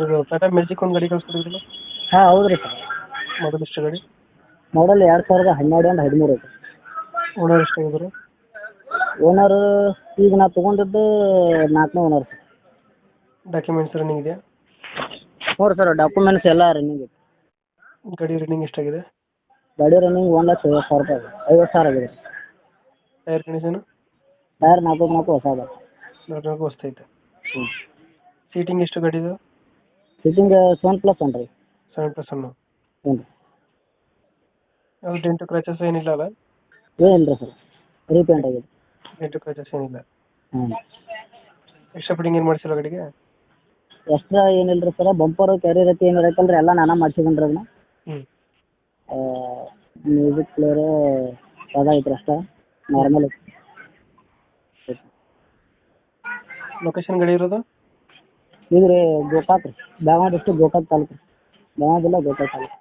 ಇದು ಟಾಟಾ ಮ್ಯಾಜಿಕ್ ಒಂದು ಗಾಡಿ ಕಳ್ಸ್ಕೊಡಿದ್ರಲ್ಲ, ಹಾಂ ಹೌದು ರೀ ಸರ್. ಮಾಡಲ್ ಎಷ್ಟು ಗಾಡಿ? ಮಾಡಲ್ 2012 ಒಂದು 13 ಐತೆ. ಓನರ್ ಎಷ್ಟಾಗಿದ್ದಾರೆ? ಓನರು ಈಗ ನಾ ತೊಗೊಂಡಿದ್ದು 4ನೇ ಓನರ್ ಸರ್. ಡಾಕ್ಯುಮೆಂಟ್ಸ್ ರನ್ನಿಂಗ್ ಇದೆಯಾ? ಹ್ಞೂ ಸರ್, ಡಾಕ್ಯುಮೆಂಟ್ಸ್ ಎಲ್ಲ ರನ್ನಿಂಗ್ ಐತೆ. ಗಾಡಿ ರನ್ನಿಂಗ್ ಎಷ್ಟಾಗಿದೆ? ಗಾಡಿ ರನ್ನಿಂಗ್ 1,50,000 ರೂಪಾಯಿ ಇದೆ. 50,000 ಆಗಿದೆ. Tyre condition? ಟೈರ್ 4 ಹೊಸ ಅದ. 4 ಹೊಸ್ತೈತೆ. ಹ್ಞೂ. ಸೀಟಿಂಗ್ ಎಷ್ಟು ಗಾಡಿದು? ಸಿಟ್ಟಿಂಗ್ 7+1 ರೀ. 7+1. ಹ್ಞೂ ರೀ. ಯಾವುದು ಡೆಂಟು ಕ್ರಾಚಸ್ ಏನಿಲ್ಲ ಅಲ್ಲ? ಏನಿಲ್ಲ ರೀ ಸರ್, ರೀಪೇಂಟ್ ಆಗಿದೆ. ಡೆಂಟು ಕ್ರಾಚಸ್ ಏನಿಲ್ಲ. ಹ್ಞೂ. ಎಕ್ಸ್ಟ್ರಾ ಫಿಟ್ಟಿಂಗ್ ಏನು ಮಾಡಿಸಿಲ್ಲ ಗಾಡಿಗೆ? ಎಕ್ಸ್ಟ್ರಾ ಏನಿಲ್ಲ ರೀ ಸರ್, ಬಂಪರು ಕ್ಯಾರಿ ರೀತಿ ಏನು ಇರತ್ತಲ್ಲ ರೀ, ಎಲ್ಲ ನಾನೇ ಮಾಡ್ಸಿದ್ದೀನಿ ರೀ ಅದನ್ನ. ಹ್ಞೂ. ಮ್ಯೂಸಿಕ್ ಪ್ಲೇಯರು ಸಾದಾ ಐತ್ರಿ ಅಷ್ಟೇ, ನಾರ್ಮಲ್ ಐತಿ. ಲೊಕೇಶನ್ ಗಾಡಿ ಇರೋದು? ಇದು ರೀ ಗೋಕಾಕ್ ರೀ, ಬೆಳಗಾವಿ ಡಿಸ್ಟ್ರಿಕ್ಟ್ ಗೋಕಾಕ್ ತಾಲೂಕು ರೀ. ಬೆಳಗಾವಿ ಜಿಲ್ಲಾ ಗೋಕಾಕ್ ತಾಲೂಕು.